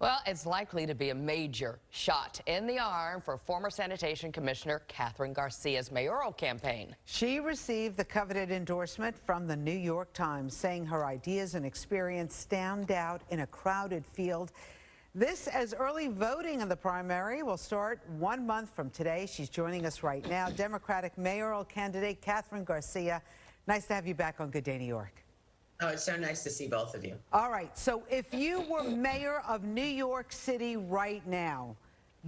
Well, it's likely to be a major shot in the arm for former Sanitation Commissioner Kathryn Garcia's mayoral campaign. She received the coveted endorsement from the New York Times, saying her ideas and experience stand out in a crowded field. This as early voting in the primary will start 1 month from today. She's joining us right now. Democratic mayoral candidate Kathryn Garcia. Nice to have you back on Good Day New York. Oh, it's so nice to see both of you. All right, so if you were mayor of New York City right now,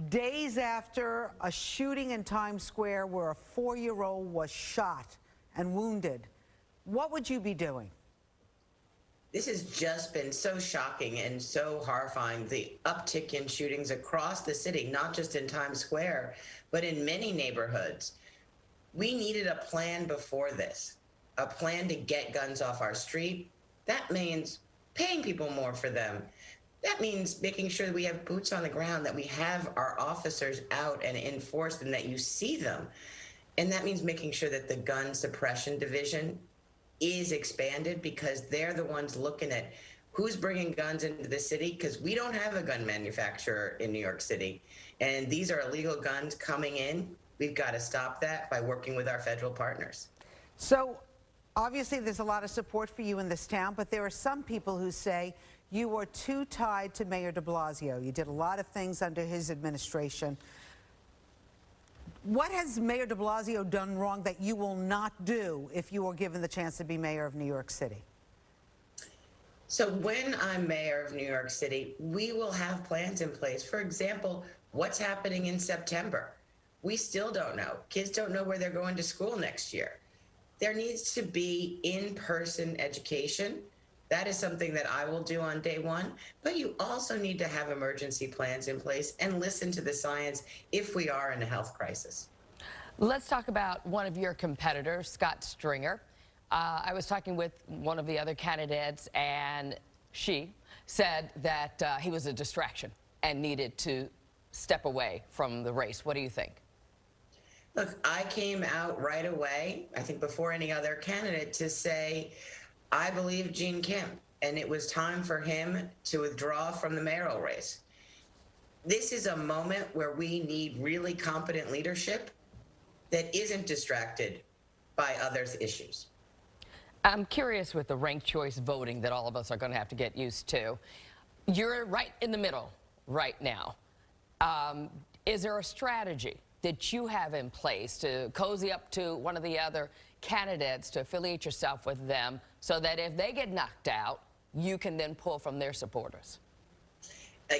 days after a shooting in Times Square where a 4-year-old was shot and wounded, what would you be doing? This has just been so shocking and so horrifying, the uptick in shootings across the city, not just in Times Square, but in many neighborhoods. We needed a plan before this. A plan to get guns off our street. That means paying people more for them. That means making sure that we have boots on the ground, that we have our officers out and enforced and that you see them. And that means making sure that the gun suppression division is expanded, because they're the ones looking at who's bringing guns into the city, because we don't have a gun manufacturer in New York City. And these are illegal guns coming in. We've got to stop that by working with our federal partners. So, obviously, there's a lot of support for you in this town, but there are some people who say you were too tied to Mayor de Blasio. You did a lot of things under his administration. What has Mayor de Blasio done wrong that you will not do if you were given the chance to be mayor of New York City? So when I'm mayor of New York City, we will have plans in place. For example, what's happening in September? We still don't know. Kids don't know where they're going to school next year. There needs to be in-person education. That is something that I will do on day one, but you also need to have emergency plans in place and listen to the science if we are in a health crisis. Let's talk about one of your competitors, Scott Stringer. I was talking with one of the other candidates, and she said that he was a distraction and needed to step away from the race. What do you think? Look, I came out right away, I think before any other candidate, to say I believe Gene Kim, and it was time for him to withdraw from the mayoral race. This is a moment where we need really competent leadership that isn't distracted by other issues. I'm curious with the ranked choice voting that all of us are going to have to get used to. You're right in the middle right now. Is there a strategy that you have in place to cozy up to one of the other candidates, to affiliate yourself with them, so that if they get knocked out, you can then pull from their supporters?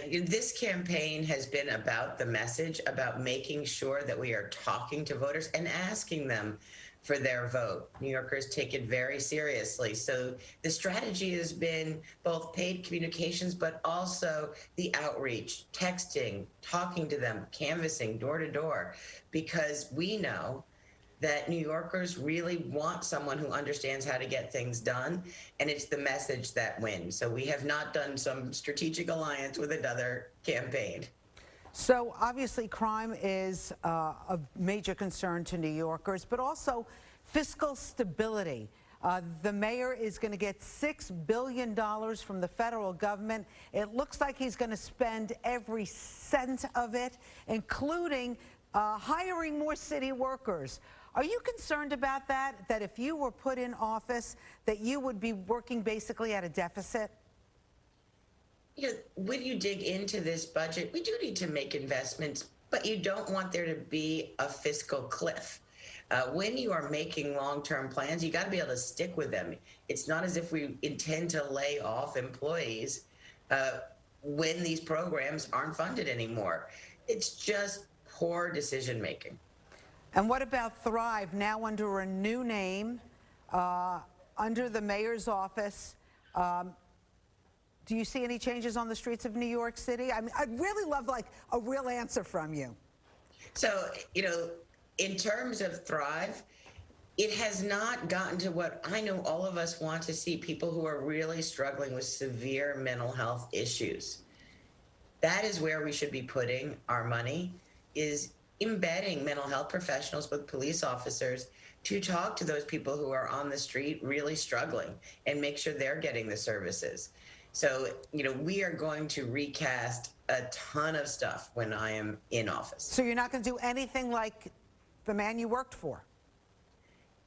This campaign has been about the message, about making sure that we are talking to voters and asking them for their vote. New Yorkers take it very seriously. So the strategy has been both paid communications, but also the outreach, texting, talking to them, canvassing door to door, because we know that New Yorkers really want someone who understands how to get things done, and it's the message that wins. So we have not done some strategic alliance with another campaign. So obviously crime is a major concern to New Yorkers, but also fiscal stability. The mayor is going to get $6 billion from the federal government. It looks like he's going to spend every cent of it, including hiring more city workers. Are you concerned about that, that if you were put in office, that you would be working basically at a deficit? You know, when you dig into this budget, we do need to make investments, but you don't want there to be a fiscal cliff. When you are making long-term plans, you got to be able to stick with them. It's not as if we intend to lay off employees when these programs aren't funded anymore. It's just poor decision making. And what about Thrive, now under a new name, under the mayor's office? Do you see any changes on the streets of New York City? I mean, I'd really love like a real answer from you. So, you know, in terms of Thrive, it has not gotten to what I know all of us want to see, people who are really struggling with severe mental health issues. That is where we should be putting our money, is embedding mental health professionals with police officers to talk to those people who are on the street really struggling and make sure they're getting the services. So, we are going to recast a ton of stuff when I am in office. So you're not going to do anything like the man you worked for?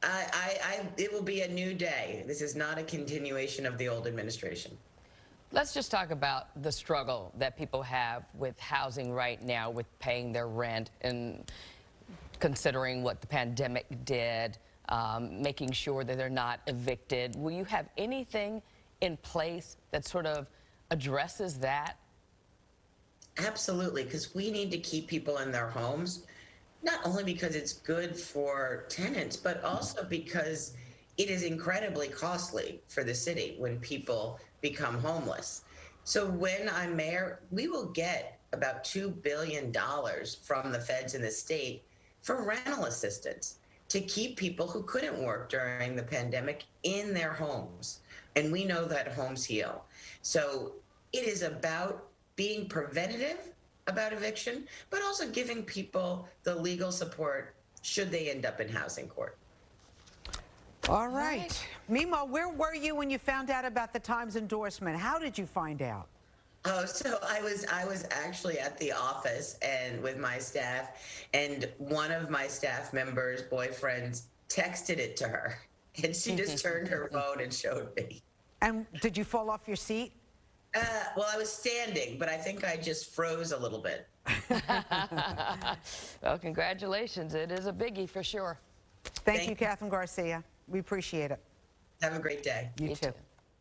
It will be a new day. This is not a continuation of the old administration. Let's just talk about the struggle that people have with housing right now, with paying their rent and considering what the pandemic did, making sure that they're not evicted. Will you have anything in place that sort of addresses that? Absolutely, because we need to keep people in their homes, not only because it's good for tenants, but also because it is incredibly costly for the city when people become homeless. So when I'm mayor, we will get about $2 billion from the feds in the state for rental assistance to keep people who couldn't work during the pandemic in their homes. And we know that homes heal. So it is about being preventative about eviction, but also giving people the legal support should they end up in housing court. All right. Mima, where were you when you found out about the Times endorsement? How did you find out? Oh, so I was actually at the office and with my staff, and one of my staff members' boyfriends texted it to her, and she just turned her phone and showed me. And did you fall off your seat? Well, I was standing, but I think I just froze a little bit. Well, congratulations. It is a biggie for sure. Thank you, Kathryn Garcia. We appreciate it. Have a great day. You too. too.